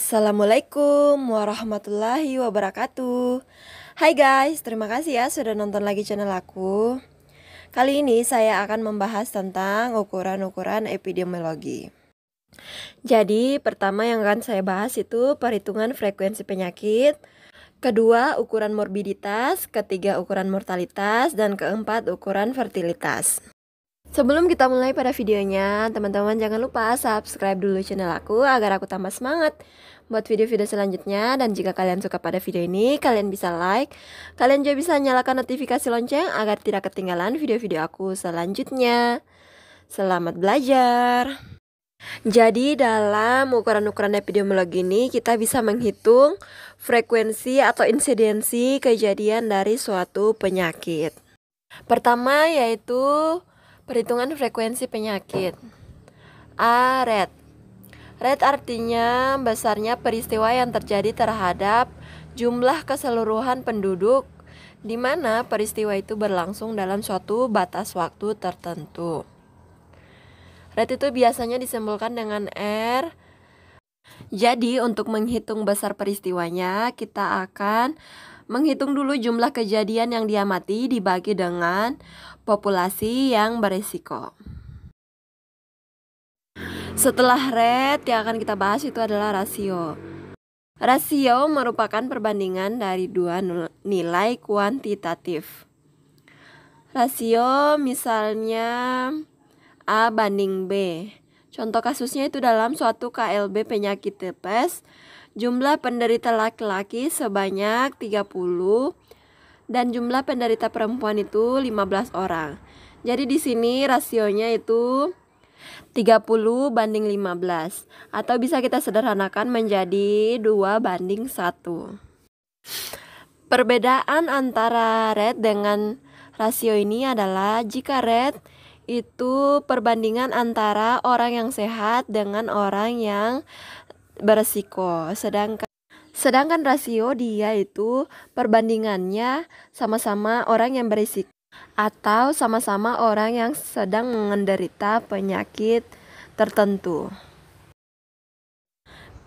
Assalamualaikum warahmatullahi wabarakatuh. Hai guys, terima kasih ya sudah nonton lagi channel aku. Kali ini saya akan membahas tentang ukuran-ukuran epidemiologi. Jadi pertama yang akan saya bahas itu perhitungan frekuensi penyakit, kedua ukuran morbiditas, ketiga ukuran mortalitas, dan keempat ukuran fertilitas. Sebelum kita mulai pada videonya, teman-teman jangan lupa subscribe dulu channel aku agar aku tambah semangat buat video-video selanjutnya. Dan jika kalian suka pada video ini, kalian bisa like, kalian juga bisa nyalakan notifikasi lonceng agar tidak ketinggalan video-video aku selanjutnya. Selamat belajar. Jadi dalam ukuran-ukuran epidemiologi ini kita bisa menghitung frekuensi atau insidensi kejadian dari suatu penyakit. Pertama yaitu perhitungan frekuensi penyakit. A. Rate. Rate artinya besarnya peristiwa yang terjadi terhadap jumlah keseluruhan penduduk, di mana peristiwa itu berlangsung dalam suatu batas waktu tertentu. Rate itu biasanya disimbolkan dengan R. Jadi untuk menghitung besar peristiwanya, kita akan menghitung dulu jumlah kejadian yang diamati dibagi dengan populasi yang berisiko. Setelah rate, yang akan kita bahas itu adalah rasio. Rasio merupakan perbandingan dari dua nilai kuantitatif. Rasio misalnya A banding B. Contoh kasusnya itu dalam suatu KLB penyakit tipes, jumlah penderita laki-laki sebanyak 30 dan jumlah penderita perempuan itu 15 orang. Jadi di sini rasionya itu 30 banding 15 atau bisa kita sederhanakan menjadi 2 banding 1. Perbedaan antara rate dengan rasio ini adalah jika rate itu perbandingan antara orang yang sehat dengan orang yang beresiko. Sedangkan rasio dia itu perbandingannya sama-sama orang yang berisiko atau sama-sama orang yang sedang menderita penyakit tertentu.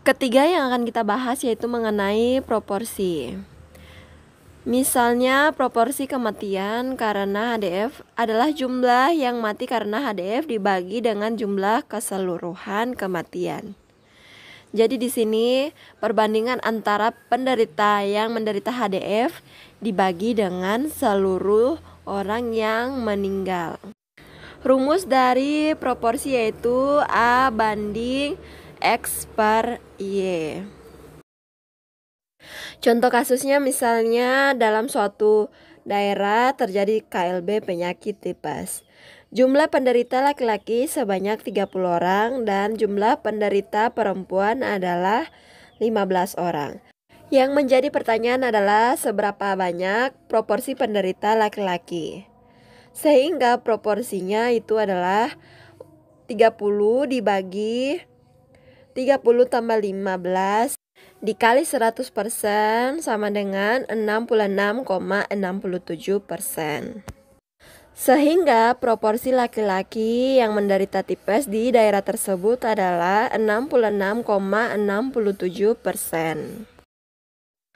Ketiga yang akan kita bahas yaitu mengenai proporsi. Misalnya proporsi kematian karena HDF adalah jumlah yang mati karena HDF dibagi dengan jumlah keseluruhan kematian. Jadi di sini perbandingan antara penderita yang menderita HDF dibagi dengan seluruh orang yang meninggal. Rumus dari proporsi yaitu A banding X per Y. Contoh kasusnya misalnya dalam suatu daerah terjadi KLB penyakit tipes. Jumlah penderita laki-laki sebanyak 30 orang dan jumlah penderita perempuan adalah 15 orang. Yang menjadi pertanyaan adalah seberapa banyak proporsi penderita laki-laki. Sehingga proporsinya itu adalah 30 dibagi 30 tambah 15 dikali 100% sama dengan 66,67%. Sehingga proporsi laki-laki yang menderita tipes di daerah tersebut adalah 66,67%.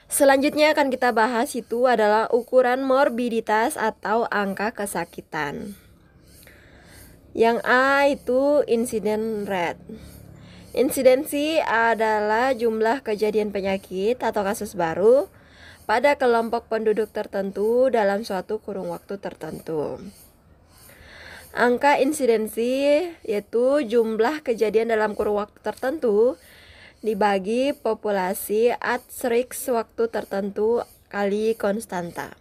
Selanjutnya akan kita bahas itu adalah ukuran morbiditas atau angka kesakitan. Yang A itu incident rate. Insidensi adalah jumlah kejadian penyakit atau kasus baru pada kelompok penduduk tertentu dalam suatu kurun waktu tertentu. Angka insidensi yaitu jumlah kejadian dalam kurun waktu tertentu dibagi populasi @X waktu tertentu kali konstanta.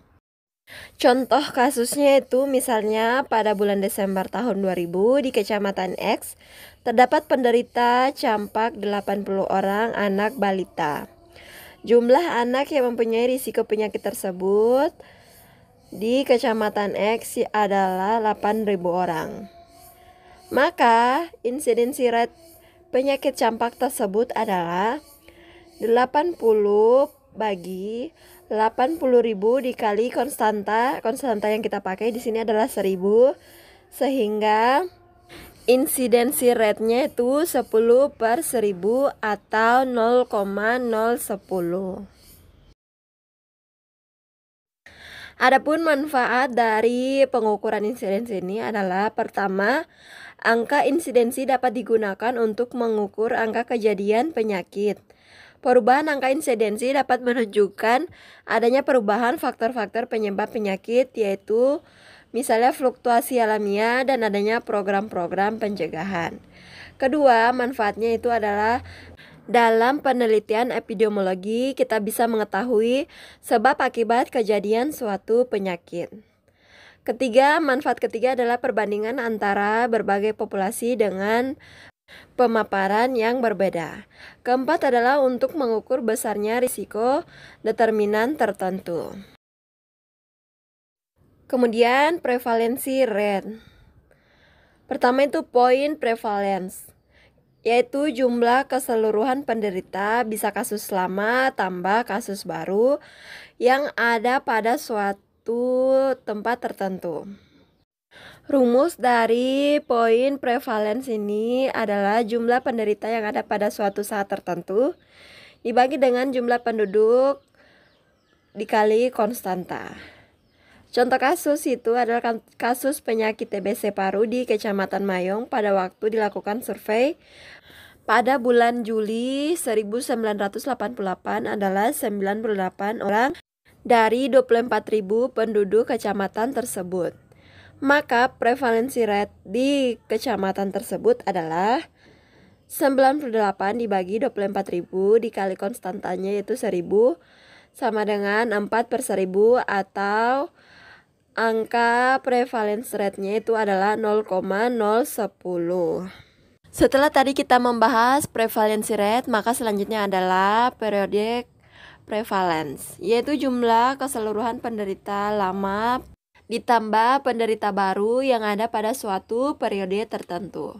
Contoh kasusnya itu misalnya pada bulan Desember tahun 2000 di Kecamatan X terdapat penderita campak 80 orang anak balita. Jumlah anak yang mempunyai risiko penyakit tersebut di Kecamatan X adalah 8.000 orang. Maka insidensi rate penyakit campak tersebut adalah 80 bagi 80.000 dikali konstanta yang kita pakai di sini adalah 1000, sehingga Insidensi rate-nya itu 10/1000 atau 0,010. Adapun manfaat dari pengukuran insidensi ini adalah pertama, angka insidensi dapat digunakan untuk mengukur angka kejadian penyakit. Perubahan angka insidensi dapat menunjukkan adanya perubahan faktor-faktor penyebab penyakit, yaitu misalnya fluktuasi alamiah dan adanya program-program pencegahan. Kedua, manfaatnya itu adalah dalam penelitian epidemiologi kita bisa mengetahui sebab akibat kejadian suatu penyakit. Ketiga, manfaat ketiga adalah perbandingan antara berbagai populasi dengan pemaparan yang berbeda. Keempat adalah untuk mengukur besarnya risiko determinan tertentu. Kemudian prevalensi rate. Pertama itu point prevalence, yaitu jumlah keseluruhan penderita bisa kasus lama tambah kasus baru yang ada pada suatu tempat tertentu. Rumus dari poin prevalence ini adalah jumlah penderita yang ada pada suatu saat tertentu dibagi dengan jumlah penduduk dikali konstanta. Contoh kasus itu adalah kasus penyakit TBC paru di Kecamatan Mayong pada waktu dilakukan survei pada bulan Juli 1988 adalah 98 orang dari 24.000 penduduk kecamatan tersebut. Maka prevalensi rate di kecamatan tersebut adalah 98 dibagi 24.000 dikali konstantanya yaitu 1.000 sama dengan 4/1000 atau angka prevalence rate-nya itu adalah 0,010. Setelah tadi kita membahas prevalensi rate, maka selanjutnya adalah periodic prevalence, yaitu jumlah keseluruhan penderita lama ditambah penderita baru yang ada pada suatu periode tertentu.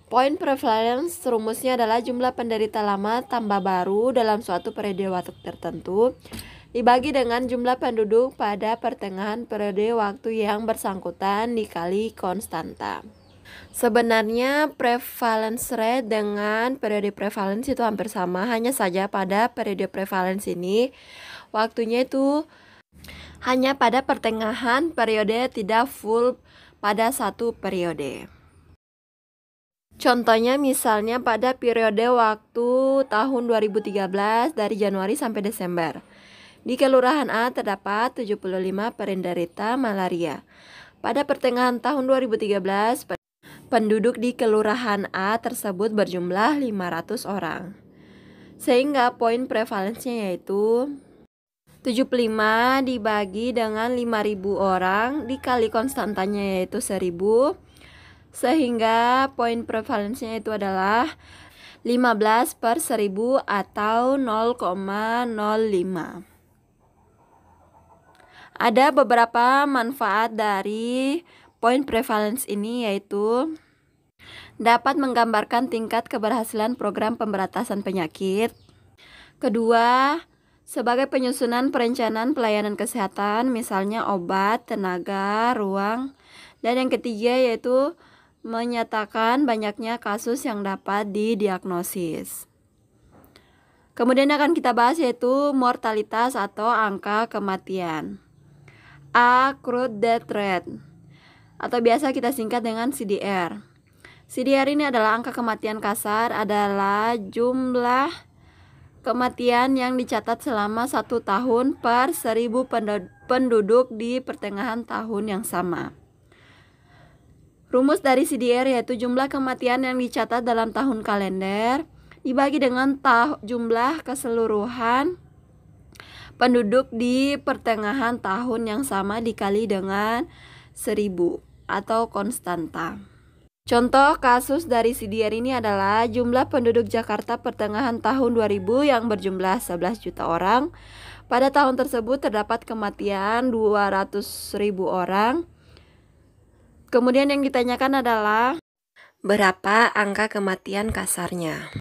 Point prevalence rumusnya adalah jumlah penderita lama tambah baru dalam suatu periode waktu tertentu dibagi dengan jumlah penduduk pada pertengahan periode waktu yang bersangkutan dikali konstanta. Sebenarnya prevalence rate dengan periode prevalence itu hampir sama, hanya saja pada periode prevalence ini waktunya itu hanya pada pertengahan periode, tidak full pada satu periode. Contohnya misalnya pada periode waktu tahun 2013 dari Januari sampai Desember. Di Kelurahan A terdapat 75 penderita malaria. Pada pertengahan tahun 2013, penduduk di Kelurahan A tersebut berjumlah 500 orang. Sehingga poin prevalensinya yaitu 75 dibagi dengan 5.000 orang dikali konstantanya yaitu 1.000. Sehingga poin prevalensinya itu adalah 15/1000 atau 0,05. Ada beberapa manfaat dari poin prevalence ini yaitu dapat menggambarkan tingkat keberhasilan program pemberantasan penyakit. Kedua, sebagai penyusunan perencanaan pelayanan kesehatan, misalnya obat, tenaga, ruang. Dan yang ketiga yaitu menyatakan banyaknya kasus yang dapat didiagnosis. Kemudian akan kita bahas yaitu mortalitas atau angka kematian. Acute death rate atau biasa kita singkat dengan CDR. CDR ini adalah angka kematian kasar, adalah jumlah kematian yang dicatat selama 1 tahun per 1.000 penduduk di pertengahan tahun yang sama. Rumus dari CDR yaitu jumlah kematian yang dicatat dalam tahun kalender dibagi dengan jumlah keseluruhan penduduk di pertengahan tahun yang sama dikali dengan 1.000 atau konstanta. Contoh kasus dari CDR ini adalah jumlah penduduk Jakarta pertengahan tahun 2000 yang berjumlah 11 juta orang. Pada tahun tersebut terdapat kematian 200.000 orang. Kemudian yang ditanyakan adalah berapa angka kematian kasarnya.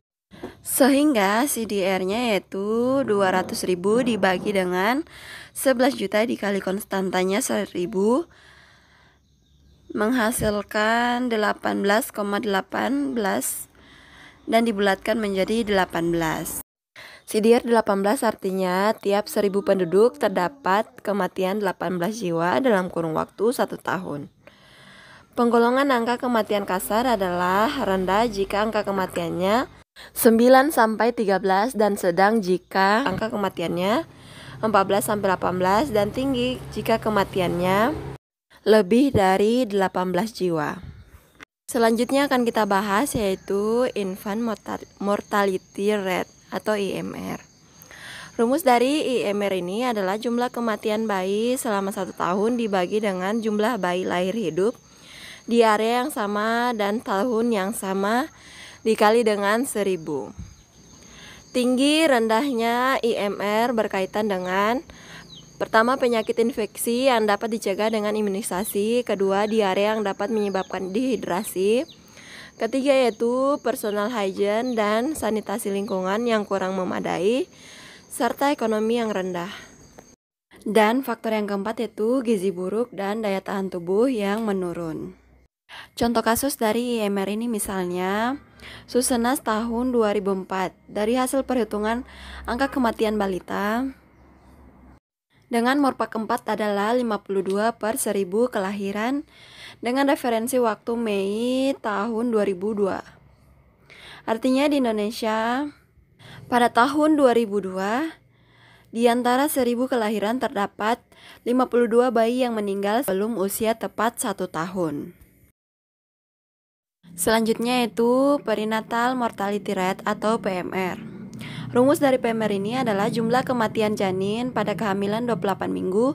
Sehingga CDR-nya yaitu 200.000 dibagi dengan 11 juta dikali konstantanya 1.000 menghasilkan 18,18 dan dibulatkan menjadi 18. Sidir 18 artinya tiap 1000 penduduk terdapat kematian 18 jiwa dalam kurun waktu 1 tahun. Penggolongan angka kematian kasar adalah rendah jika angka kematiannya 9 sampai 13 dan sedang jika angka kematiannya 14 sampai 18 dan tinggi jika kematiannya lebih dari 18 jiwa. Selanjutnya akan kita bahas yaitu infant mortality rate atau IMR. Rumus dari IMR ini adalah jumlah kematian bayi selama 1 tahun dibagi dengan jumlah bayi lahir hidup di area yang sama dan tahun yang sama dikali dengan 1000. Tinggi rendahnya IMR berkaitan dengan pertama, penyakit infeksi yang dapat dicegah dengan imunisasi. Kedua, diare yang dapat menyebabkan dehidrasi. Ketiga, yaitu personal hygiene dan sanitasi lingkungan yang kurang memadai, serta ekonomi yang rendah. Dan faktor yang keempat yaitu gizi buruk dan daya tahan tubuh yang menurun. Contoh kasus dari IMR ini misalnya, Susenas tahun 2004. Dari hasil perhitungan angka kematian balita dengan Morpak 4 adalah 52 per 1000 kelahiran dengan referensi waktu Mei tahun 2002. Artinya di Indonesia pada tahun 2002 di antara 1000 kelahiran terdapat 52 bayi yang meninggal sebelum usia tepat 1 tahun. Selanjutnya yaitu perinatal mortality rate atau PMR. Rumus dari PMR ini adalah jumlah kematian janin pada kehamilan 28 minggu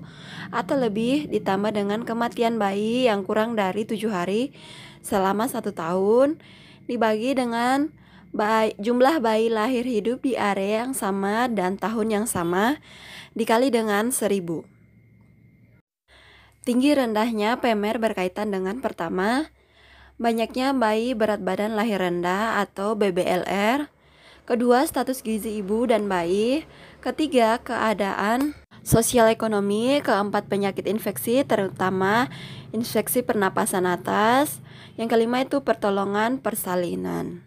atau lebih ditambah dengan kematian bayi yang kurang dari 7 hari selama 1 tahun dibagi dengan jumlah bayi lahir hidup di area yang sama dan tahun yang sama dikali dengan 1000. Tinggi rendahnya PMR berkaitan dengan pertama, banyaknya bayi berat badan lahir rendah atau BBLR. Kedua, status gizi ibu dan bayi. Ketiga, keadaan sosial ekonomi. Keempat, penyakit infeksi terutama infeksi pernapasan atas. Yang kelima itu pertolongan persalinan.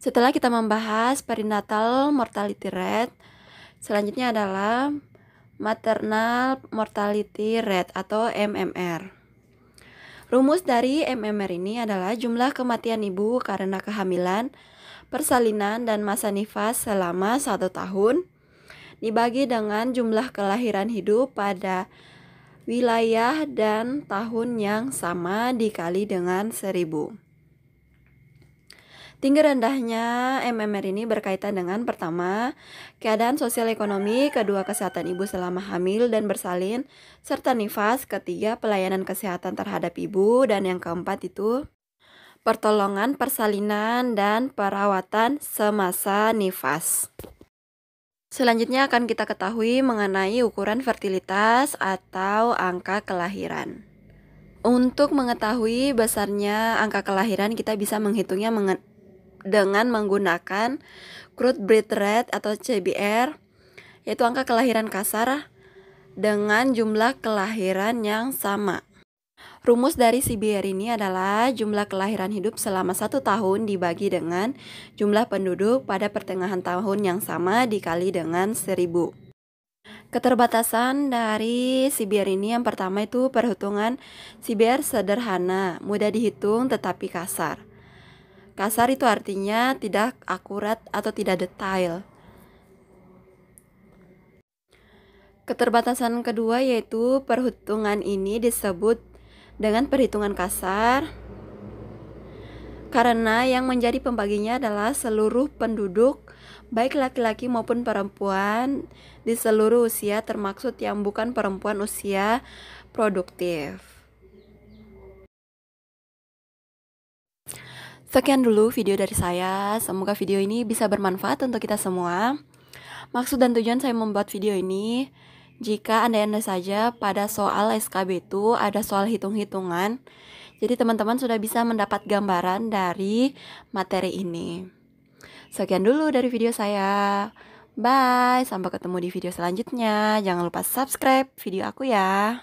Setelah kita membahas perinatal mortality rate, selanjutnya adalah maternal mortality rate atau MMR. Rumus dari MMR ini adalah jumlah kematian ibu karena kehamilan, persalinan, dan masa nifas selama 1 tahun dibagi dengan jumlah kelahiran hidup pada wilayah dan tahun yang sama dikali dengan 1000. Tinggi rendahnya MMR ini berkaitan dengan pertama, keadaan sosial ekonomi, kedua, kesehatan ibu selama hamil dan bersalin, serta nifas, ketiga, pelayanan kesehatan terhadap ibu, dan yang keempat itu pertolongan persalinan dan perawatan semasa nifas. Selanjutnya akan kita ketahui mengenai ukuran fertilitas atau angka kelahiran. Untuk mengetahui besarnya angka kelahiran, kita bisa menghitungnya dengan menggunakan crude birth rate atau CBR, yaitu angka kelahiran kasar dengan jumlah kelahiran yang sama. Rumus dari CBR ini adalah jumlah kelahiran hidup selama 1 tahun dibagi dengan jumlah penduduk pada pertengahan tahun yang sama dikali dengan 1000. Keterbatasan dari CBR ini yang pertama itu perhitungan CBR sederhana, mudah dihitung tetapi kasar. Kasar itu artinya tidak akurat atau tidak detail. Keterbatasan kedua yaitu perhitungan ini disebut dengan perhitungan kasar karena yang menjadi pembaginya adalah seluruh penduduk baik laki-laki maupun perempuan di seluruh usia termaksud yang bukan perempuan usia produktif. Sekian dulu video dari saya, semoga video ini bisa bermanfaat untuk kita semua. Maksud dan tujuan saya membuat video ini, jika andai-andai saja pada soal SKB itu ada soal hitung-hitungan, jadi teman-teman sudah bisa mendapat gambaran dari materi ini. Sekian dulu dari video saya. Bye, sampai ketemu di video selanjutnya. Jangan lupa subscribe video aku ya.